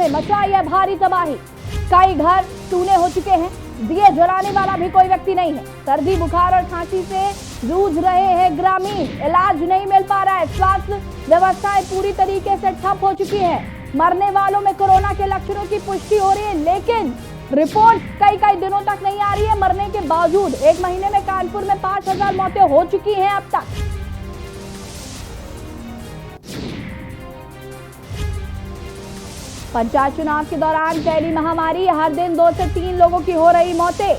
में मचाई है भारी तबाही। कई घर सूने हो चुके हैं, दिए जलाने वाला भी कोई व्यक्ति नहीं है। सर्दी बुखार और खांसी से जूझ रहे हैं ग्रामीण, इलाज नहीं मिल पा रहा है। स्वास्थ्य व्यवस्थाएं पूरी तरीके से ठप हो चुकी है। मरने वालों में कोरोना के लक्षणों की पुष्टि हो रही है, लेकिन रिपोर्ट कई दिनों तक नहीं आ रही है। मरने के बावजूद एक महीने में कानपुर में 5000 मौतें हो चुकी हैं अब तक। पंचायत चुनाव के दौरान फैली महामारी, हर दिन 2 से 3 लोगों की हो रही मौतें।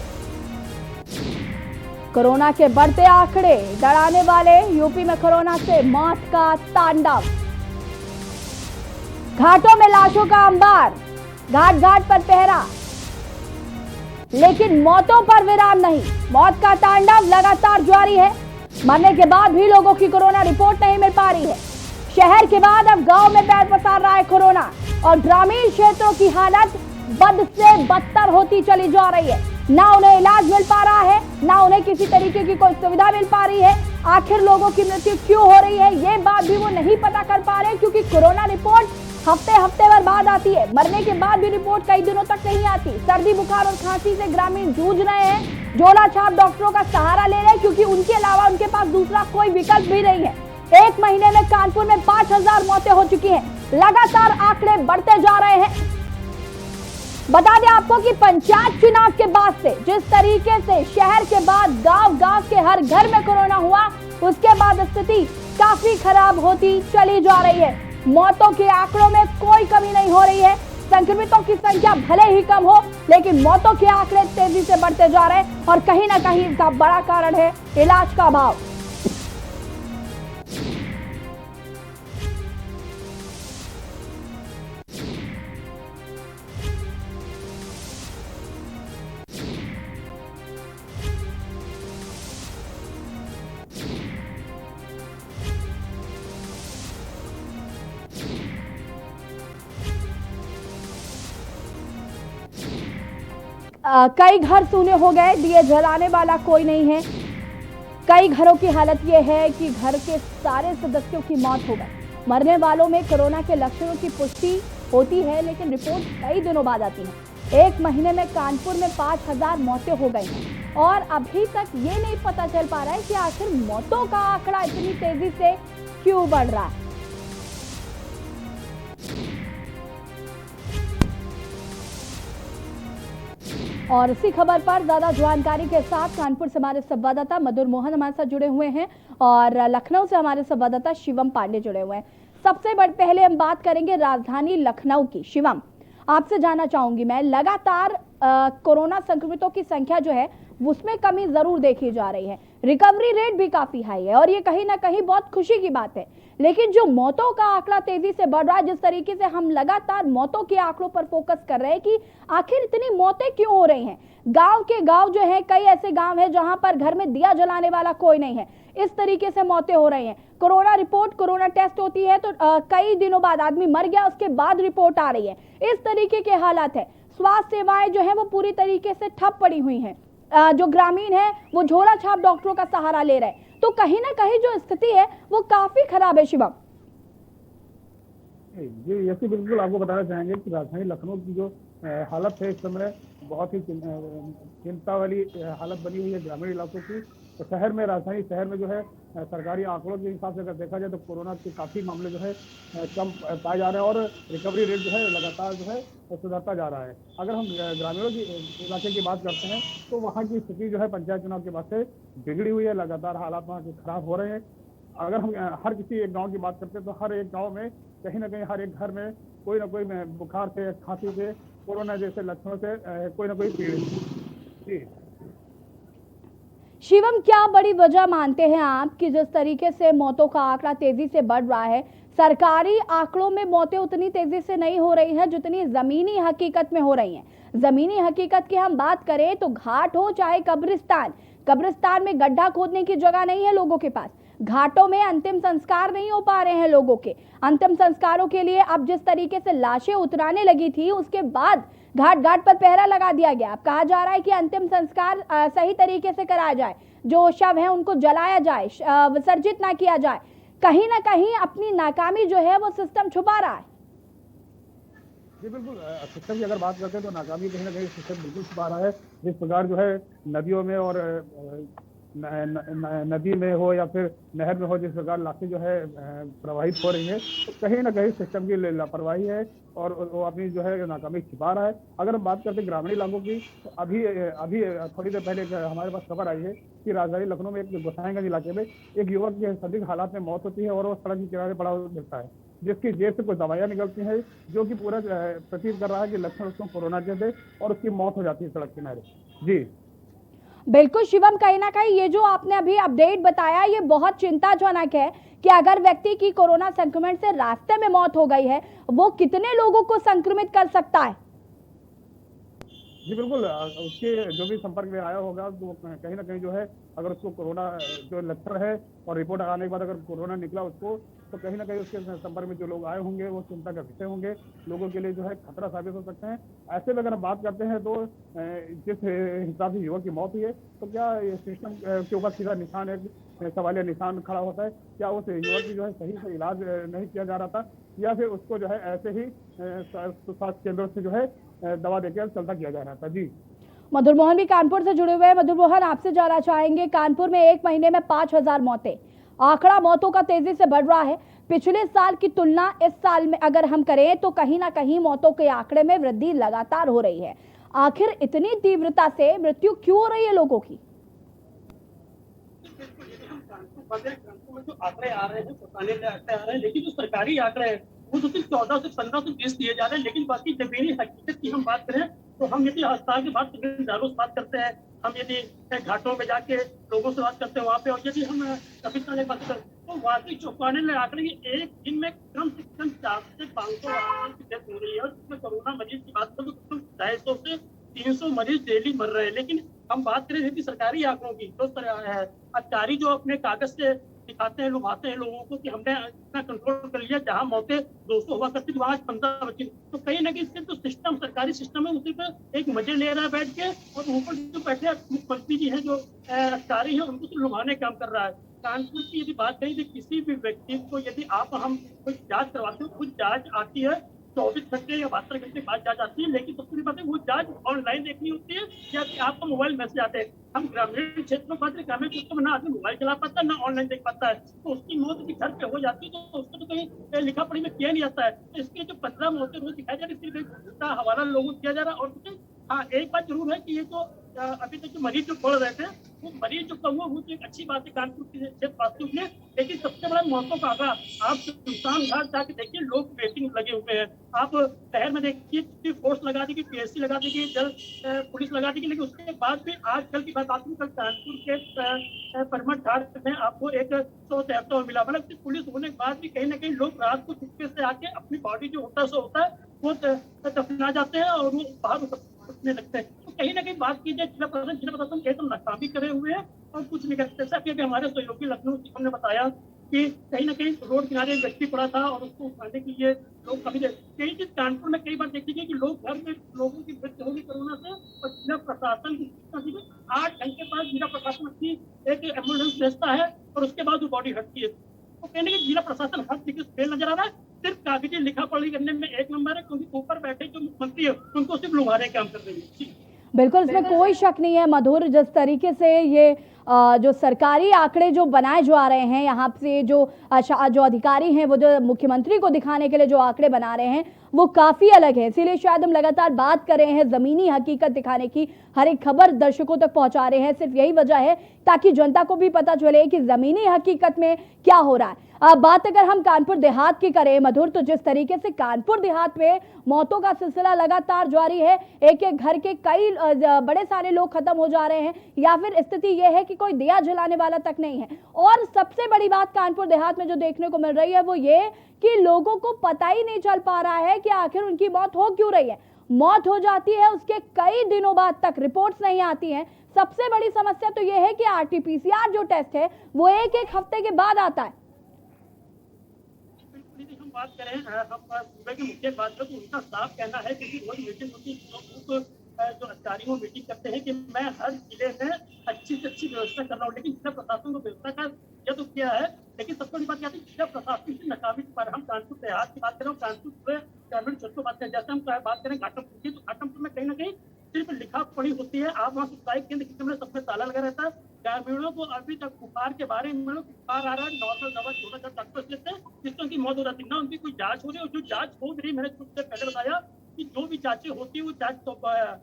कोरोना के बढ़ते आंकड़े डराने वाले, यूपी में कोरोना से मौत का तांडव। घाटों में लाशों का अंबार, घाट घाट पर पहरा, लेकिन मौतों पर विराम नहीं। मौत का तांडव लगातार जारी है। मरने के बाद भी लोगों की कोरोना रिपोर्ट नहीं मिल पा रही है। शहर के बाद अब गांव में पैर पसार रहा है कोरोना, और ग्रामीण क्षेत्रों की हालत बद से बदतर होती चली जा रही है। ना उन्हें इलाज मिल पा रहा है, ना उन्हें किसी तरीके की कोई सुविधा मिल पा रही है। आखिर लोगों की मृत्यु क्यों हो रही है, ये बात भी वो नहीं पता कर पा रहे, क्योंकि कोरोना रिपोर्ट हफ्ते भर बाद आती है। मरने के बाद भी रिपोर्ट कई दिनों तक नहीं आती। सर्दी बुखार और खांसी से ग्रामीण जूझ रहे हैं, झोला छाप डॉक्टरों का सहारा ले रहे हैं, क्योंकि उनके अलावा उनके पास दूसरा कोई विकल्प भी नहीं है। एक महीने में कानपुर में 5000 मौतें हो चुकी हैं। लगातार आंकड़े बढ़ते जा रहे हैं। बता दें आपको कि पंचायत चुनाव के बाद से जिस तरीके से शहर के बाद गांव के हर घर में कोरोना हुआ, उसके बाद स्थिति काफी खराब होती चली जा रही है। मौतों के आंकड़ों में कोई कमी नहीं हो रही है। संक्रमितों की संख्या भले ही कम हो, लेकिन मौतों के आंकड़े तेजी से बढ़ते जा रहे हैं, और कहीं ना कहीं इसका बड़ा कारण है इलाज का अभाव। कई घर सूने हो गए, दिए जलाने वाला कोई नहीं है। कई घरों की हालत यह है कि घर के सारे सदस्यों की मौत हो गई। मरने वालों में कोरोना के लक्षणों की पुष्टि होती है, लेकिन रिपोर्ट कई दिनों बाद आती है। एक महीने में कानपुर में 5000 मौतें हो गई हैं, और अभी तक ये नहीं पता चल पा रहा है कि आखिर मौतों का आंकड़ा इतनी तेजी से क्यों बढ़ रहा है। और इसी खबर पर ज्यादा जानकारी के साथ कानपुर से हमारे संवाददाता मधुर मोहन हमारे साथ जुड़े हुए हैं, और लखनऊ से हमारे संवाददाता शिवम पांडे जुड़े हुए हैं। सबसे पहले हम बात करेंगे राजधानी लखनऊ की। शिवम, आपसे जानना चाहूंगी मैं, लगातार कोरोना संक्रमितों की संख्या जो है उसमें कमी जरूर देखी जा रही है, रिकवरी रेट भी काफी हाई है, और ये कहीं ना कहीं बहुत खुशी की बात है। लेकिन जो मौतों का आंकड़ा तेजी से बढ़ रहा है, जिस तरीके से हम लगातार मौतों के आंकड़ों पर फोकस कर रहे हैं कि आखिर इतनी मौतें क्यों हो रही हैं। गांव के गांव जो है, कई ऐसे गांव है जहां पर घर में दिया जलाने वाला कोई नहीं है। इस तरीके से मौतें हो रही हैं। कोरोना रिपोर्ट, कोरोना टेस्ट होती है तो कई दिनों बाद आदमी मर गया, उसके बाद रिपोर्ट आ रही है। इस तरीके के हालात है। स्वास्थ्य सेवाएं जो है वो पूरी तरीके से ठप पड़ी हुई हैं। जो ग्रामीण है वो झोला छाप डॉक्टरों का सहारा ले रहे हैं। तो कहीं ना कहीं जो स्थिति है वो काफी खराब है। शिवम जी, यही बिल्कुल आपको बताना चाहेंगे कि राजधानी लखनऊ की जो हालत है इस समय बहुत ही चिंता वाली हालत बनी हुई है ग्रामीण इलाकों की। तो शहर में, राजधानी शहर में जो है सरकारी आंकड़ों के हिसाब से अगर देखा जाए तो कोरोना के काफ़ी मामले जो है कम पाए जा रहे हैं, और रिकवरी रेट जो है लगातार जो है सुधरता जा रहा है। अगर हम ग्रामीणों की इलाके की बात करते हैं तो वहाँ की स्थिति जो है पंचायत चुनाव के बाद से बिगड़ी हुई है। लगातार हालात वहाँ के खराब हो रहे हैं। अगर हम हर किसी एक गाँव की बात करते हैं तो हर एक गाँव में कहीं ना कहीं हर एक घर में कोई ना कोई बुखार से, खांसी से, कोरोना जैसे लक्षणों से कोई ना कोई पीड़ित। शिवम, क्या बड़ी वजह मानते हैं आप कि जिस तरीके से मौतों का आंकड़ा तेजी से बढ़ रहा है, सरकारी आंकड़ों में मौतें उतनी तेजी से नहीं हो रही हैं जितनी जमीनी हकीकत में हो रही हैं। जमीनी हकीकत की हम बात करें तो घाट हो चाहे कब्रिस्तान में गड्ढा खोदने की जगह नहीं है लोगों के पास। घाटों में अंतिम संस्कार नहीं हो पा रहे हैं लोगों के। अंतिम संस्कारों के लिए अब जिस तरीके से लाशें उतराने लगी थी, उसके बाद घाट घाट पर पहरा लगा दिया गया। अब कहा जा रहा है कि अंतिम संस्कार सही तरीके से कराया जाए, जो शव है उनको जलाया जाए, विसर्जित ना किया जाए। कहीं ना कहीं अपनी नाकामी जो है वो सिस्टम छुपा रहा है। जी बिल्कुल, सिस्टम की अगर बात करते हैं तो नाकामी कहीं न कहीं सिस्टम बिल्कुल छुपा रहा है। जिस प्रकार जो है नदियों में और न न न नदी में हो या फिर नहर में हो, जिस प्रकार लाशें जो है प्रवाहित हो रही हैं, तो कहीं न कहीं सिस्टम की लापरवाही है और वो अपनी जो है नाकामी छिपा रहा है। अगर हम बात करते हैं ग्रामीण इलाकों की, तो अभी थोड़ी देर पहले एक हमारे पास खबर आई है कि राजधानी लखनऊ में एक गोसाईगंज इलाके में एक युवक की संदिग्ध हालात में मौत होती है और वो सड़क के किनारे पड़ा हुआ मिलता है, जिसकी जेब से कुछ दवाइयाँ निकलती हैं, जो कि पूरा प्रतीत कर रहा है कि लक्षण उसको कोरोना के थे और उसकी मौत हो जाती है सड़क किनारे। जी बिल्कुल शिवम, कहीं ना कहीं ये जो आपने अभी अपडेट बताया ये बहुत चिंताजनक है कि अगर व्यक्ति की कोरोना संक्रमण से रास्ते में मौत हो गई है, वो कितने लोगों को संक्रमित कर सकता है। जी बिल्कुल, उसके जो भी संपर्क में आया होगा तो कहीं ना कहीं जो है, अगर उसको कोरोना जो लक्षण है और रिपोर्ट आने के बाद अगर कोरोना निकला उसको, तो कहीं ना कहीं उसके संपर्क में जो लोग आए होंगे वो चिंता का विषय होंगे, लोगों के लिए जो है खतरा साबित हो सकते हैं। ऐसे में अगर हम बात करते हैं तो जिस हिसाब से युवक की मौत हुई है, तो क्या सिस्टम के ऊपर सीधा निशान है, सवालिया निशान खड़ा होता है, क्या उस युवक की जो है सही से इलाज नहीं किया जा रहा था, या फिर उसको जो है ऐसे ही स्वास्थ्य केंद्रों से जो है दवा देकर चलता किया जा रहा था। जी मधुर मोहन भी कानपुर से जुड़े हुए हैं। मधुर मोहन, आपसे जानना चाहेंगे, कानपुर में एक महीने में 5,000 मौतें, आंकड़ा मौतों का तेजी से बढ़ रहा है। पिछले साल की तुलना इस साल में अगर हम करें तो कहीं ना कहीं मौतों के आंकड़े में वृद्धि लगातार हो रही है। आखिर इतनी तीव्रता से मृत्यु क्यों हो रही है लोगों की। कानपुर में जो आंकड़े आ रहे हैं बताने आ रहे हैं, लेकिन जो सरकारी आंकड़े हैं वो तो सिर्फ 14 से 15 से 20 दिए जा रहे हैं। लेकिन बाकी जमीनी हकीकत की हम बात करें तो हम यदि अस्पताल के बाद दारों से बात करते हैं, हम यदि घाटों में जाके लोगों से बात करते हैं वहाँ पे, और यदि हम कभी बात करते हैं तो वाकई चौंकाने में आंकड़े एक दिन में कम से कम 400 से 500 आदमी की डेथ हो रही है। और जिसमें कोरोना मरीज की बात करें तो 250 से 300 मरीज डेली मर रहे हैं। लेकिन हम बात करें कि सरकारी आंकड़ों की, तो अधिकारी जो अपने कागज से दिखाते हैं, लुभाते हैं लोगों को कि हमने इतना कंट्रोल कर लिया, जहां मौतें 200 हुआ करती थी वहां 15 बची। तो कहीं ना कहीं इससे जो सिस्टम, सरकारी सिस्टम है, उसी पे एक मजे ले रहा है बैठ के, और ऊपर जो बैठे मुख्यमंत्री जी हैं जो अधिकारी हैं उनको तो लुभाने काम कर रहा है। कानपुर की यदि बात करें तो किसी भी व्यक्ति को यदि आप हम कोई जांच करवाते हो, कुछ जांच आती है 24 घंटे या 72 घंटे बाद जांच आती है, लेकिन सबसे बड़ी बात है वो जांच ऑनलाइन देखनी होती है या कि आपका मोबाइल मैसेज आते हैं। हम ग्रामीण क्षेत्र में बात करें, ग्रामीण क्षेत्र में ना आदमी मोबाइल चला पाता है ना ऑनलाइन देख पाता है, तो उसकी मौत यदि घर पे हो जाती है तो उसको तो कहीं लिखा पढ़ी में किया नहीं जाता है। तो इसके जो 15 मौतें रोज दिखाई जा रही है, इसका हवाला लोगों को दिया जा रहा है। और कुछ हाँ, एक बात जरूर है कि ये जो अभी तक जो मरीज जो बढ़ रहे थे, वो मरीज जो कम हुआ वो तो एक अच्छी बात है कानपुर के क्षेत्रवासियों के लिए। लेकिन सबसे बड़ा मौतों का आंकड़ा आप सुल्तान घाट जाके देखिए, लोग वेटिंग लगे हुए हैं। आप शहर में देखिए, फोर्स लगा दी गई, पीएससी लगा दी गई, जल पुलिस लगा दी गई, लेकिन उसके बाद भी आज कल की बात आती है, कल कानपुर के परमठ घाट में आपको एक 100 तैरता मिला। मतलब पुलिस होने के बाद भी कहीं ना कहीं लोग रात को चुपके से आके अपनी बॉडी जो होता है सो होता है वो दफना जाते हैं और वो बाहर उठने लगते हैं। तो कहीं ना कहीं बात की जाए जिला प्रशासन कहे तो नाकामी करे हुए हैं और कुछ नहीं करते। जैसा कि हमारे सहयोगी लखनऊ से हमने बताया कि कहीं ना कहीं रोड किनारे एक व्यक्ति पड़ा था और उसको उठाने के लिए लोग काफी देर, कई चीज कानपुर में कई बार देखी गई कि लोग घर में लोगों की मृत्यु होगी कोरोना से, और जिला प्रशासन की 8 घंटे बाद जिला प्रशासन अपनी एक एम्बुलेंस भेजता है और उसके बाद वो बॉडी हटती है। तो कहने की जिला प्रशासन हर चीज फेल नजर आ रहा है। सिर्फ कागजी लिखा पढ़ी करने में एक नंबर है, क्योंकि ऊपर बैठे जो मुख्यमंत्री है उनको सिर्फ लुभाने काम कर रही है। बिल्कुल, इसमें कोई शक नहीं है मधुर, जिस तरीके से ये जो सरकारी आंकड़े जो बनाए जा रहे हैं, यहाँ से जो अधिकारी हैं वो जो मुख्यमंत्री को दिखाने के लिए जो आंकड़े बना रहे हैं वो काफ़ी अलग है। इसीलिए शायद हम लगातार बात कर रहे हैं ज़मीनी हकीकत दिखाने की, हर एक खबर दर्शकों तक पहुंचा रहे हैं। सिर्फ यही वजह है ताकि जनता को भी पता चले कि ज़मीनी हकीकत में क्या हो रहा है। बात अगर हम कानपुर देहात की करें मधुर, तो जिस तरीके से कानपुर देहात में मौतों का सिलसिला लगातार जारी है, एक एक घर के कई बड़े सारे लोग खत्म हो जा रहे हैं, या फिर स्थिति यह है कि कोई दिया जलाने वाला तक नहीं है। और सबसे बड़ी बात कानपुर देहात में जो देखने को मिल रही है वो ये कि लोगों को पता ही नहीं चल पा रहा है कि आखिर उनकी मौत हो क्यों रही है। मौत हो जाती है, उसके कई दिनों बाद तक रिपोर्ट्स नहीं आती हैं। सबसे बड़ी समस्या तो यह है कि आरटीपीसीआर जो टेस्ट है वो एक एक हफ्ते के बाद आता है। हम बात करें, हम सूबे के मुखिया बात करें तो उनका साफ कहना है कि रोज मीटिंग होती है, जो अधिकारी वो मीटिंग करते हैं कि मैं हर जिले में अच्छी से अच्छी व्यवस्था कर रहा हूँ, लेकिन जिला प्रशासन को व्यवस्था का यह तो किया है, लेकिन सबसे बड़ी बात क्या है जिला प्रशासन की नाकामी पर। हम कानपुर देहात की बात कर रहे हो, कानपुर ग्रामीण क्षेत्र की बात करें, जैसे हम बात करें घाटमपुर की, तो घाटमपुर में कहीं ना कहीं सिर्फ लिखा पढ़ी होती है। आप वहाँ सामुदायिक केंद्र के सामने सबसे ताला लगा रहता है। ग्रामीणों को अभी तक बुखार के बारे में बुखार आ रहा है, नॉर्मल दवा छोटा सा डॉक्टर से लेते हैं, जिससे उनकी मौत हो जाती है ना, उनकी कोई जांच हो रही है। और जो जांच हो रही है, मैंने कुछ देर पहले बताया कि जो भी जांचें होती है वो जांच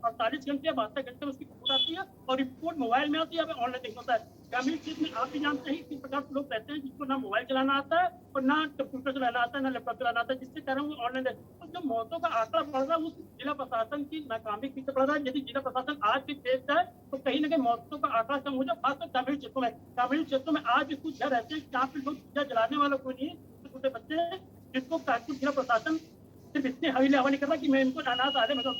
48 घंटे या 72 घंटे में उसकी रिपोर्ट आती है और रिपोर्ट मोबाइल में आती है या ऑनलाइन देखना होता है। ग्रामीण क्षेत्र में आप भी जानते हैं किस प्रकार के लोग रहते हैं जिसको ना मोबाइल चलाना आता है और ना कंप्यूटर चलाना आता है, ना लैपटॉप चलाना आता है, जिसके कारण वो ऑनलाइन तो जो मौतों का आंकड़ा बढ़ रहा है वो जिला प्रशासन की नाकामी के पीछे पड़ रहा है। यदि जिला प्रशासन आज भी तेज जाए तो कहीं ना कहीं मौतों का आंकड़ा कम हो जाए, खासकर ग्रामीण क्षेत्रों में। ग्रामीण क्षेत्रों में आज भी कुछ घर रहते हैं जहाँ पे लोग दिया जलाने वाला कोई नहीं है, छोटे बच्चे हैं जिसको कानपुर जिला प्रशासन सिर्फ इतने हवीले हवा नहीं कर रहा कि मैं इनको अनाथ आधे मतलब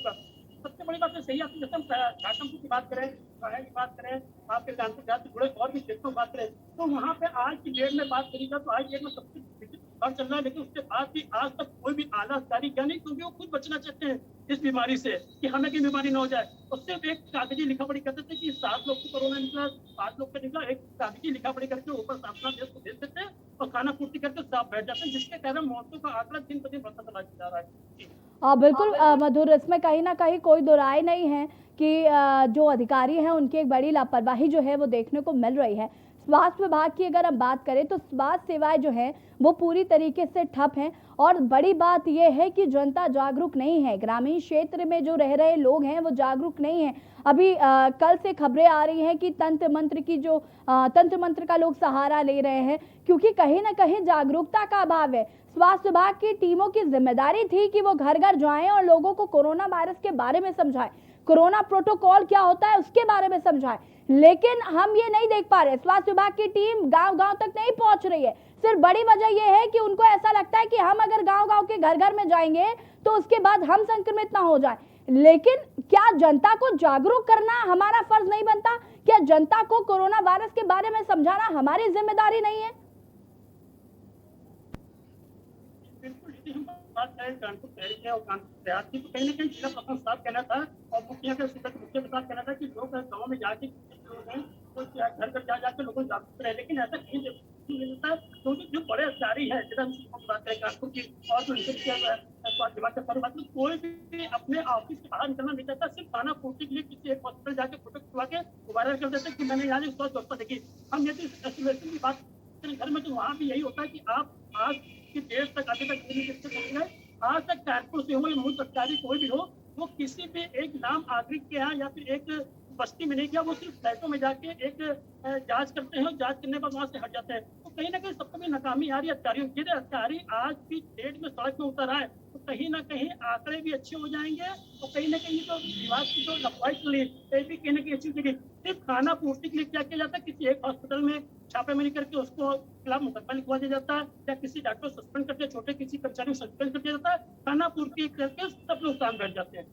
सबसे बड़ी बात है सही आपकी। जैसे हम घाटमपुर की बात करें, की बात करें, आपके कानपुर जात से जुड़े और भी क्षेत्रों की बात करें, तो वहाँ पे आज की डेट में बात करी जाए तो आज डेट में सबसे और चल रहा है। लेकिन उसके बाद भी आज तक कोई भी आला अधिकारी क्या नहीं, क्योंकि वो खुद बचना चाहते हैं इस बीमारी से कि हमें की बीमारी न हो जाए। और सिर्फ एक कागजी लिखा पढ़ी करते थे कि 7 लोग को कोरोना निकला, 5 लोग का निकला, एक कागजी लिखा पढ़ी करके ऊपर साफ देश को भेज देते हैं और खाना पूर्ति करके साफ बैठ जाते हैं, जिसके कारण मौतों का आंकड़ा दिन ब दिन बढ़ता चला जा रहा है। बिल्कुल मधुर, इसमें कहीं ना कहीं कोई दो राय नहीं है कि जो अधिकारी हैं उनकी एक बड़ी लापरवाही जो है वो देखने को मिल रही है। स्वास्थ्य विभाग की अगर हम बात करें तो स्वास्थ्य सेवाएं जो हैं वो पूरी तरीके से ठप हैं और बड़ी बात यह है कि जनता जागरूक नहीं है। ग्रामीण क्षेत्र में जो रह रहे लोग हैं वो जागरूक नहीं हैं। अभी कल से खबरें आ रही हैं कि तंत्र मंत्र का लोग सहारा ले रहे हैं क्योंकि कहीं ना कहीं जागरूकता का अभाव है। स्वास्थ्य विभाग की टीमों की जिम्मेदारी थी कि वो घर घर जाएं और लोगों को कोरोना वायरस के बारे में समझाएं, कोरोना प्रोटोकॉल क्या होता है उसके बारे में समझाएं, लेकिन हम ये नहीं देख पा रहे। स्वास्थ्य विभाग की टीम गांव-गांव तक नहीं पहुंच रही है। सिर्फ बड़ी वजह यह है कि उनको ऐसा लगता है कि हम अगर गांव-गांव के घर-घर में जाएंगे तो उसके बाद हम संक्रमित ना हो जाएं। लेकिन क्या जनता को जागरूक करना हमारा फर्ज नहीं बनता? क्या जनता को कोरोना वायरस के बारे में समझाना हमारी जिम्मेदारी नहीं है? बिल्कुल, यदि हम बात करें कानपुर शहर की और कानपुर देहात की, तो कहीं ना कहीं जिला प्रशासन साफ कहना था और मुखिया के साथ कहना था कि लोग गाँव में जाके लोग हैं तो घर घर जा जाकर लोगों को जागरूक करें, लेकिन ऐसा कहीं नहीं मिलता है क्योंकि जो बड़े अधिकारी है, जैसे हम बात करें कानपुर की और जो स्वास्थ्य विभाग के बात में, कोई भी अपने ऑफिस से बाहर निकलना नहीं चाहता, सिर्फ खाना पूर्ति के लिए किसी एक हॉस्पिटल जाके फोटो खिंचवा के वायरल कर देते कि मैंने यहाँ स्वास्थ्य व्यवस्था देखी। हम यदि एस्टिमेशन की बात करें घर में, तो वहाँ भी यही होता है कि आप आज की देर तक आगे तक आज तक कानपुर से हो या मूल सरकारी कोई भी हो, वो किसी भी एक नाम नागरिक के यहाँ या फिर एक बस्ती में नहीं किया, वो सिर्फ फ्लैटों में जाके एक जांच करते हैं और जांच करने के बाद वहां से हट जाते हैं। तो कहीं ना कहीं सबको भी नाकामी आ रही है अधिकारियों की। अधिकारी आज भी डेट में सड़क में उतर आए तो कहीं ना कहीं आंकड़े भी अच्छे हो जाएंगे और कहीं ना कहीं जो विभाग की जो लफाई चल रही है भी कहीं ना कहीं अच्छी होगी। सिर्फ खाना पूर्ति के लिए क्या किया जाता है, किसी एक हॉस्पिटल में छापेमारी करके उसको खिलाफ मुकदमा लिखवा दिया जाता है या किसी डॉक्टर सस्पेंड करके छोटे किसी कर्मचारी को सस्पेंड कर दिया जाता है, खाना पूर्ति करके सब लोग काम बैठ जाते हैं।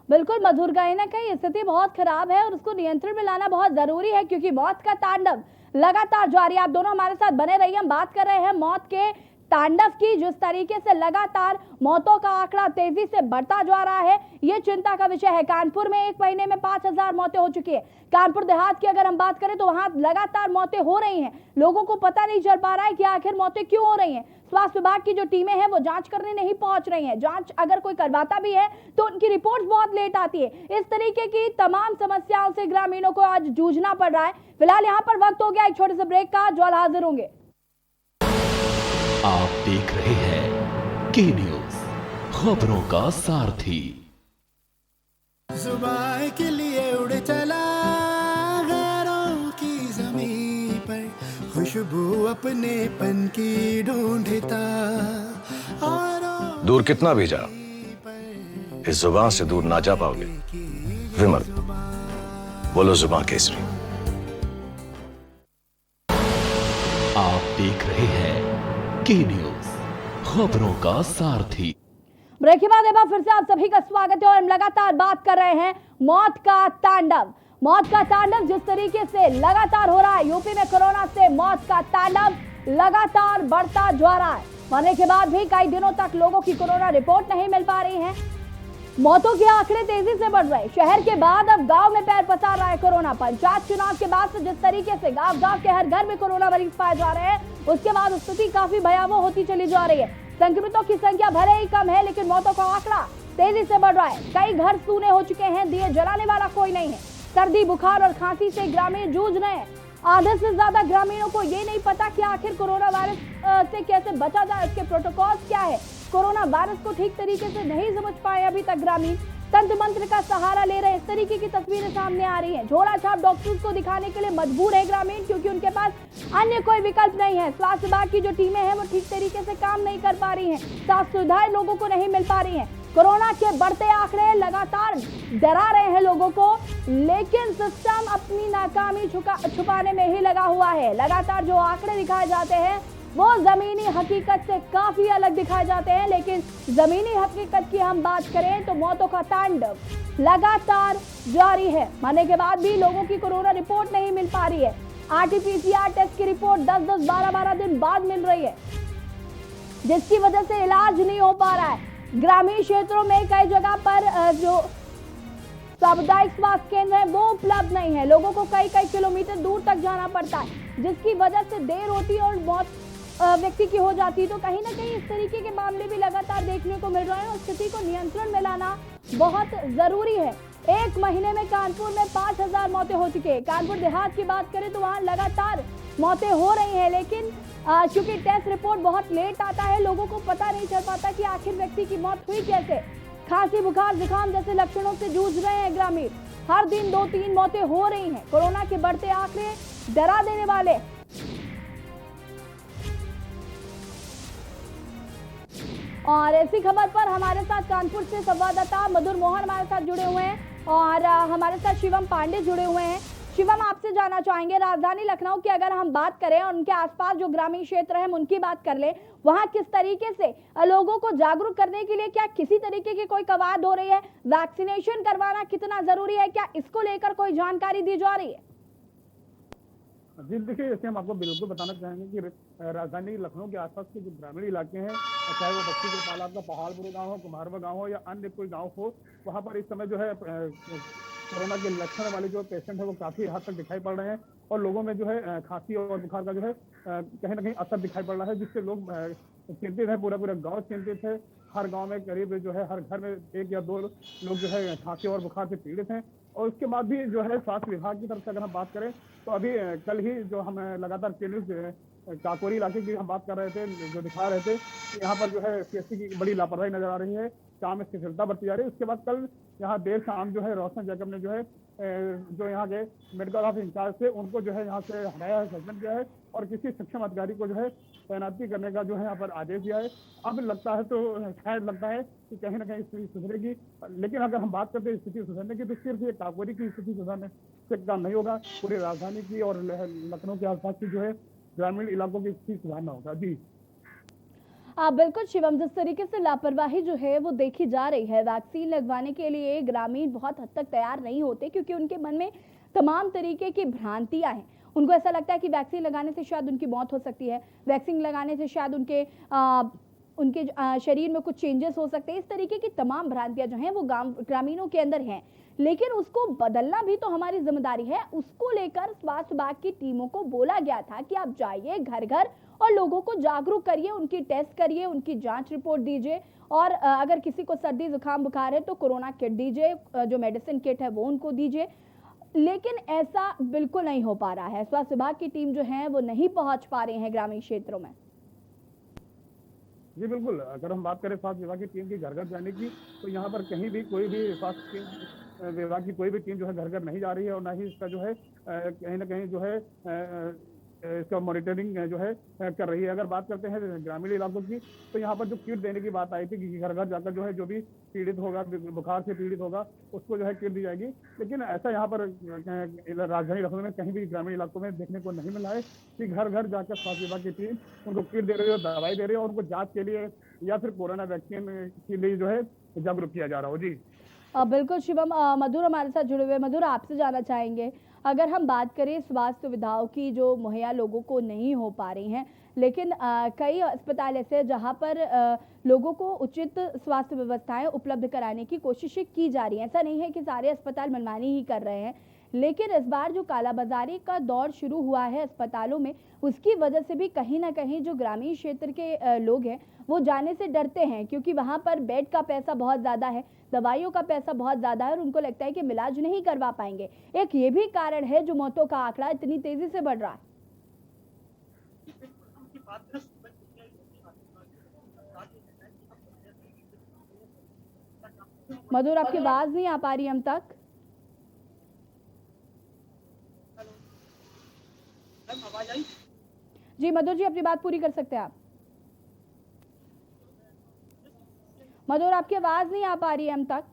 बिल्कुल मधुर, कहीं ना कहीं स्थिति बहुत खराब है और उसको नियंत्रण में लाना बहुत जरूरी है क्योंकि मौत का तांडव लगातार जारी है। आप दोनों हमारे साथ बने रहिए। हम बात कर रहे हैं मौत के तांडव की, जिस तरीके से लगातार मौतों का आंकड़ा तेजी से बढ़ता जा रहा है, ये चिंता का विषय है। कानपुर में एक महीने में 5000 मौतें हो चुकी है। कानपुर देहात की अगर हम बात करें तो वहां लगातार मौतें हो रही हैं, लोगों को पता नहीं चल पा रहा है कि आखिर मौतें क्यों हो रही हैं। स्वास्थ्य विभाग की जो टीमें हैं वो जांच करने नहीं पहुंच रही हैं। जांच अगर कोई करवाता भी है तो उनकी रिपोर्ट बहुत लेट आती है। इस तरीके की तमाम समस्याओं से ग्रामीणों को आज जूझना पड़ रहा है। फिलहाल यहाँ पर वक्त हो गया एक छोटे से ब्रेक का, जल्द हाजिर होंगे। आप देख रहे हैं के न्यूज, खबरों का सारथी। जुबान के लिए उड़ चला गैरों की ज़मीं पर, खुशबू अपने पन की ढूंढता। दूर कितना भी जा, इस जुबान से दूर ना जा पाओगे। विमल, बोलो जुबान केसरी। आप देख रहे हैं के न्यूज, खबरों का सारथी। ब्रेक के बाद एक बार फिर से आप सभी का स्वागत है और हम लगातार बात कर रहे हैं मौत का तांडव। मौत का तांडव जिस तरीके से लगातार हो रहा है, यूपी में कोरोना से मौत का तांडव लगातार बढ़ता जा रहा है। मरने के बाद भी कई दिनों तक लोगों की कोरोना रिपोर्ट नहीं मिल पा रही है। मौतों के आंकड़े तेजी से बढ़ रहे। शहर के बाद अब गांव में पैर पसार रहा है कोरोना। पंचायत चुनाव के बाद से जिस तरीके से गांव-गांव के हर घर में कोरोना मरीज पाए जा रहे हैं, उसके बाद स्थिति काफी भयावह होती चली जा रही है। संक्रमितों की संख्या भले ही कम है, लेकिन मौतों का आंकड़ा तेजी से बढ़ रहा है। कई घर सूने हो चुके हैं, दिए जलाने वाला कोई नहीं है। सर्दी, बुखार और खांसी से ग्रामीण जूझ रहे हैं। आधे से ज्यादा ग्रामीणों को ये नहीं पता कि आखिर कोरोना वायरस से कैसे बचा जाए, उसके प्रोटोकॉल्स क्या है। कोरोना वायरस को ठीक तरीके से नहीं समझ पाए अभी तक ग्रामीण। तंत्र मंत्र का सहारा ले रहे हैं। इस तरीके की तस्वीरें सामने आ रही हैं। झोला छाप डॉक्टर्स को दिखाने के लिए मजबूर है ग्रामीण, क्योंकि उनके पास अन्य कोई विकल्प नहीं है। स्वास्थ्य विभाग की जो टीमें हैं वो ठीक तरीके से काम नहीं कर पा रही हैं। स्वास्थ्य सुविधाएं लोगों को नहीं मिल पा रही हैं। कोरोना के बढ़ते आंकड़े लगातार डरा रहे हैं लोगों को, लेकिन सिस्टम अपनी नाकामी छुपाने में ही लगा हुआ है। लगातार जो आंकड़े दिखाए जाते हैं वो जमीनी हकीकत से काफी अलग दिखाए जाते हैं, लेकिन जमीनी हकीकत की हम बात करें तो मौतों का तांडव लगातार जारी है। मरने के बाद भी लोगों की कोरोना रिपोर्ट नहीं मिल पा रही है। RT-PCR टेस्ट की रिपोर्ट 10-10, 12-12 दिन बाद मिल रही है, जिसकी वजह से इलाज नहीं हो पा रहा है। ग्रामीण क्षेत्रों में कई जगह पर जो सामुदायिक स्वास्थ्य केंद्र है वो उपलब्ध नहीं है। लोगों को कई किलोमीटर दूर तक जाना पड़ता है, जिसकी वजह से देर होती है और मौत व्यक्ति की हो जाती है। तो कहीं ना कहीं इस तरीके के मामले भी लगातार देखने को मिल रहे हैं और स्थिति को नियंत्रण में लाना बहुत जरूरी है। एक महीने में कानपुर में 5000 मौतें हो चुकी है। कानपुर देहात की बात करें तो वहां लगातार मौतें हो रही हैं, लेकिन क्योंकि टेस्ट रिपोर्ट बहुत लेट आता है, लोगों को पता नहीं चल पाता कि आखिर व्यक्ति की मौत हुई कैसे। खांसी, बुखार, जुकाम जैसे लक्षणों से जूझ रहे हैं ग्रामीण। हर दिन 2-3 मौतें हो रही हैं। कोरोना के बढ़ते आंकड़े डरा देने वाले। और ऐसी खबर पर हमारे साथ कानपुर से संवाददाता मधुर मोहन हमारे साथ जुड़े हुए हैं और हमारे साथ शिवम पांडे जुड़े हुए हैं। शिवम, आपसे जानना चाहेंगे, राजधानी लखनऊ की अगर हम बात करें और उनके आसपास जो ग्रामीण क्षेत्र है उनकी बात कर ले, वहां किस तरीके से लोगों को जागरूक करने के लिए क्या किसी तरीके की कोई कवायद हो रही है? वैक्सीनेशन करवाना कितना जरूरी है, क्या इसको लेकर कोई जानकारी दी जा रही है? जी देखिए, जैसे हम आपको बिल्कुल बताना चाहेंगे कि राजधानी लखनऊ के आसपास के जो ग्रामीण इलाके हैं, चाहे वो बस्ती के तालाब का पहाड़पुर गांव हो, कुम्हारवा गांव हो या अन्य कोई गांव हो, वहां पर इस समय जो है कोरोना के लक्षण वाले जो पेशेंट है वो काफी हद तक दिखाई पड़ रहे हैं और लोगों में जो है खांसी और बुखार का जो है कहीं ना कहीं असर दिखाई पड़ रहा है, जिससे लोग चिंतित है। पूरा गाँव चिंतित है। हर गाँव में करीब जो है हर घर में 1 या 2 लोग जो है खांसी और बुखार से पीड़ित हैं। और उसके बाद भी जो है स्वास्थ्य विभाग की तरफ से अगर हम बात करें तो अभी कल ही जो हम लगातार काकोरी इलाके की हम बात कर रहे थे, जो दिखा रहे थे कि यहाँ पर जो है CSC की बड़ी लापरवाही नजर आ रही है, काम में शिथिलता बरती जा रही है। उसके बाद कल यहाँ देर शाम जो है रोशन जैकब ने जो है जो यहाँ के मेडिकल ऑफिस इंचार्ज थे उनको जो है यहाँ से हटाया है, सस्पेंड किया है और किसी सक्षम अधिकारी को जो है तैनाती करने का जो है यहाँ पर आदेश दिया है। अब लगता है तो शायद लगता है कि कहीं ना कहीं स्थिति सुधरेगी, लेकिन अगर हम बात करते हैं स्थिति सुधरने की तो सिर्फ ये काकोरी की स्थिति सुधरने से काम नहीं होगा, पूरी राजधानी की और लखनऊ के आसपास की जो है ग्रामीण इलाकों की स्थिति सुधारना होगा। जी बिल्कुल शिवम, जिस तरीके से लापरवाही जो है वो देखी जा रही है, वैक्सीन लगवाने के लिए ग्रामीण बहुत हद तक तैयार नहीं होते क्योंकि उनके मन में तमाम तरीके की भ्रांतियां हैं। उनको ऐसा लगता है कि वैक्सीन लगाने से शायद उनकी मौत हो सकती है, वैक्सीन लगाने से शायद उनके शरीर में कुछ चेंजेस हो सकते हैं। इस तरीके की तमाम भ्रांतियां जो हैं वो ग्रामीणों के अंदर हैं, लेकिन उसको बदलना भी तो हमारी जिम्मेदारी है। उसको लेकर स्वास्थ्य विभाग की टीमों को बोला गया था कि आप जाइए घर घर और लोगों को जागरूक करिए, उनकी टेस्ट करिए, उनकी जांच रिपोर्ट दीजिए और अगर किसी को सर्दी जुकाम बुखार है तो कोरोना किट दीजिए, जो मेडिसिन किट है वो उनको दीजिए। लेकिन ऐसा बिल्कुल नहीं हो पा रहा है। स्वास्थ्य विभाग की टीम जो है वो नहीं पहुंच पा रही है ग्रामीण क्षेत्रों में। जी बिल्कुल, अगर हम बात करें स्वास्थ्य विभाग की टीम की घर घर जाने की तो यहाँ पर कहीं भी कोई भी स्वास्थ्य विभाग की कोई भी टीम जो है घर घर नहीं जा रही है और ना ही इसका जो है कहीं ना कहीं जो है इसका मॉनिटरिंग जो है कर रही है। अगर बात करते हैं ग्रामीण इलाकों की तो यहाँ पर जो किट देने की बात आई थी कि घर घर जाकर जो है जो भी पीड़ित होगा, बुखार से पीड़ित होगा, उसको जो है किट दी जाएगी, लेकिन ऐसा यहाँ पर राजधानी लखनऊ में कहीं भी ग्रामीण इलाकों में देखने को नहीं मिला है कि घर घर जाकर स्वास्थ्य विभाग की टीम उनको किट दे रही है, दवाई दे रही है और उनको जाँच के लिए या फिर कोरोना वैक्सीन के लिए जो है जागरूक किया जा रहा हो। जी बिल्कुल शिवम, मधुर हमारे साथ जुड़े हुए। मधुर, आपसे जानना चाहेंगे, अगर हम बात करें स्वास्थ्य सुविधाओं की जो मुहैया लोगों को नहीं हो पा रही हैं, लेकिन कई अस्पताल ऐसे हैं जहां पर लोगों को उचित स्वास्थ्य व्यवस्थाएं उपलब्ध कराने की कोशिशें की जा रही हैं। ऐसा नहीं है कि सारे अस्पताल मनमानी ही कर रहे हैं, लेकिन इस बार जो कालाबाजारी का दौर शुरू हुआ है अस्पतालों में, उसकी वजह से भी कहीं ना कहीं जो ग्रामीण क्षेत्र के लोग हैं वो जाने से डरते हैं, क्योंकि वहाँ पर बेड का पैसा बहुत ज़्यादा है, दवाइयों का पैसा बहुत ज़्यादा है और उनको लगता है कि इलाज नहीं करवा पाएंगे। एक ये भी कारण है जो मौतों का आंकड़ा इतनी तेजी से बढ़ रहा है। मधुर, आपकी आवाज नहीं आ पा रही हम तक। जी मधुर जी, अपनी बात पूरी कर सकते हैं आप। मधुर, आपकी आवाज नहीं आ पा रही है हम तक।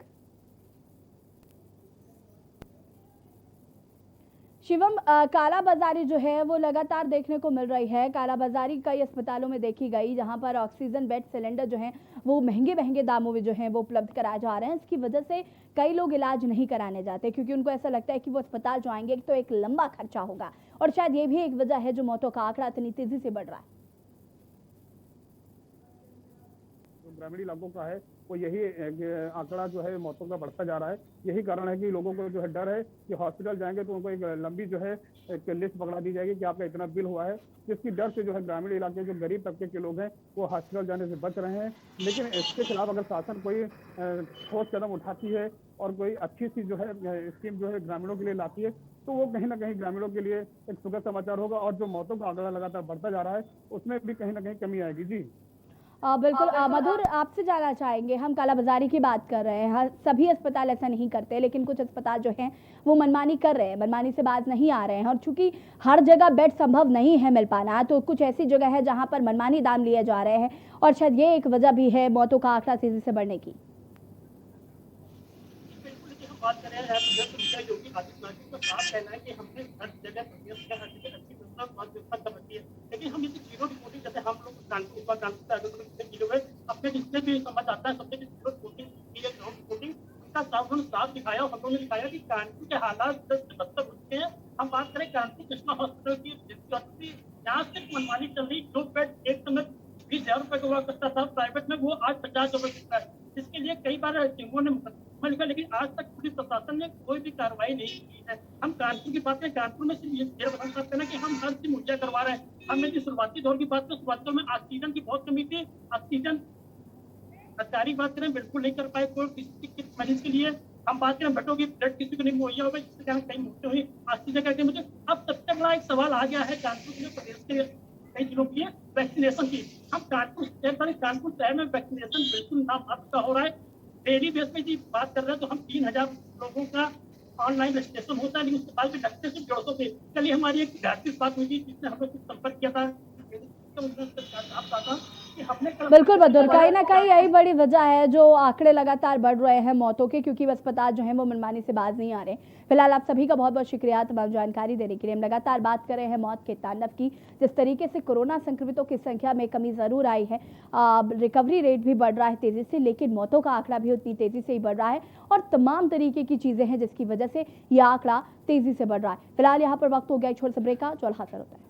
शिवम, कालाबाजारी जो है वो लगातार देखने को मिल रही है। कालाबाजारी कई अस्पतालों में देखी गई, जहां पर ऑक्सीजन बेड सिलेंडर जो हैं वो महंगे महंगे दामों में जो हैं वो उपलब्ध कराए जा रहे हैं। इसकी वजह से कई लोग इलाज नहीं कराने जाते, क्योंकि उनको ऐसा लगता है कि वो अस्पताल जो आएंगे तो एक लंबा खर्चा होगा, और शायद ये भी एक वजह है जो मौतों का आंकड़ा इतनी तेजी से बढ़ रहा है। ग्रामीण इलाकों का है वो यही आंकड़ा जो है मौतों का बढ़ता जा रहा है। यही कारण है कि लोगों को जो है डर है कि हॉस्पिटल जाएंगे तो उनको एक लंबी जो है एक लिस्ट पकड़ा दी जाएगी कि आपका इतना बिल हुआ है, जिसकी डर से जो है ग्रामीण इलाके जो गरीब तबके के लोग हैं वो हॉस्पिटल जाने से बच रहे हैं। लेकिन इसके खिलाफ अगर शासन कोई ठोस कदम उठाती है और कोई अच्छी सी जो है स्कीम जो है ग्रामीणों के लिए लाती है, तो वो कहीं ना कहीं ग्रामीणों के लिए एक सुखद समाचार होगा, और जो मौतों का आंकड़ा लगातार बढ़ता जा रहा है उसमें भी कहीं ना कहीं कमी आएगी। जी बिल्कुल। मधुर, आपसे जानना चाहेंगे, हम कालाबाजारी की बात कर रहे हैं, सभी अस्पताल ऐसा नहीं करते, लेकिन कुछ अस्पताल जो हैं वो मनमानी कर रहे हैं, मनमानी से बाज नहीं आ रहे हैं, और चूंकि हर जगह बेड संभव नहीं है मिल पाना, तो कुछ ऐसी जगह है जहां पर मनमानी दाम लिए जा रहे हैं, और शायद ये एक वजह भी है मौतों का आंकड़ा तेजी से बढ़ने की। बात करें योगी आदित्यनाथ जी का साफ कहना है कि हमने हर जगह अच्छी व्यवस्था कर रखी है, लेकिन हम इसे जीरो रिपोर्टिंग, जैसे हम लोग अपने जितने भी समझ आता है सबसे जीरो रिपोर्टिंग की है, ग्राउंड रिपोर्टिंग उनका साफ दिखाया, और हम लोगों ने दिखाया कि कानपुर के हालात 10 से 72 होते हैं। हम बात करें कानपुर कृष्णा हॉस्पिटल की, यहाँ सिर्फ मनमानी चल रही, जो बेड एक समय 20,000 रुपए का हुआ करता था प्राइवेट में, वो आज 50 रुपए बिकता है, जिसके लिए कई बार टीमों ने मुकदमा लिखा, लेकिन आज तक पुलिस प्रशासन ने कोई भी कार्रवाई नहीं की है। हम कानपुर की बात करें, कानपुर में सिर्फ ये बता सकते हैं ना कि हम हर चीज मुहैया करवा रहे हैं। हमने यदि शुरुआती दौर की बात करें, शुरुआती दौर में ऑक्सीजन की बहुत कमी थी, ऑक्सीजन सरकारी बात करें बिल्कुल नहीं कर पाए कोई किसी मरीज के लिए। हम बात करें बेडों की, ब्लड किसी को नहीं मुहैया हो गई, जिससे कारण कई मौतें हुई ऑक्सीजन करके। मुझे अब सबसे बड़ा एक सवाल आ गया है कानपुर के प्रदेश के कई जिलों की वैक्सीनेशन की। हम कानपुर शहर में वैक्सीनेशन बिल्कुल नामात्र हो रहा है। डेली बेस पे जी बात कर रहे हैं तो हम 3,000 लोगों का ऑनलाइन रजिस्ट्रेशन होता है, लेकिन उसके बाद भी लगते सिर्फ 150 थे। चलिए, हमारी एक विद्यार्थी बात हुई थी जिसने हमें कुछ संपर्क किया था, बिल्कुल बदर, कहीं ना कहीं यही बड़ी वजह है जो आंकड़े लगातार बढ़ रहे हैं मौतों के, क्योंकि अस्पताल जो है वो मनमानी से बाज नहीं आ रहे। फिलहाल आप सभी का बहुत बहुत शुक्रिया तमाम जानकारी देने के लिए। हम लगातार बात कर रहे हैं मौत के तांडव की। जिस तरीके से कोरोना संक्रमितों की संख्या में कमी जरूर आई है, रिकवरी रेट भी बढ़ रहा है तेजी से, लेकिन मौतों का आंकड़ा भी उतनी तेजी से ही बढ़ रहा है, और तमाम तरीके की चीजें हैं जिसकी वजह से यह आंकड़ा तेजी से बढ़ रहा है। फिलहाल यहाँ पर वक्त हो गया एक छोटे से ब्रेक का, जो हासिल होता है।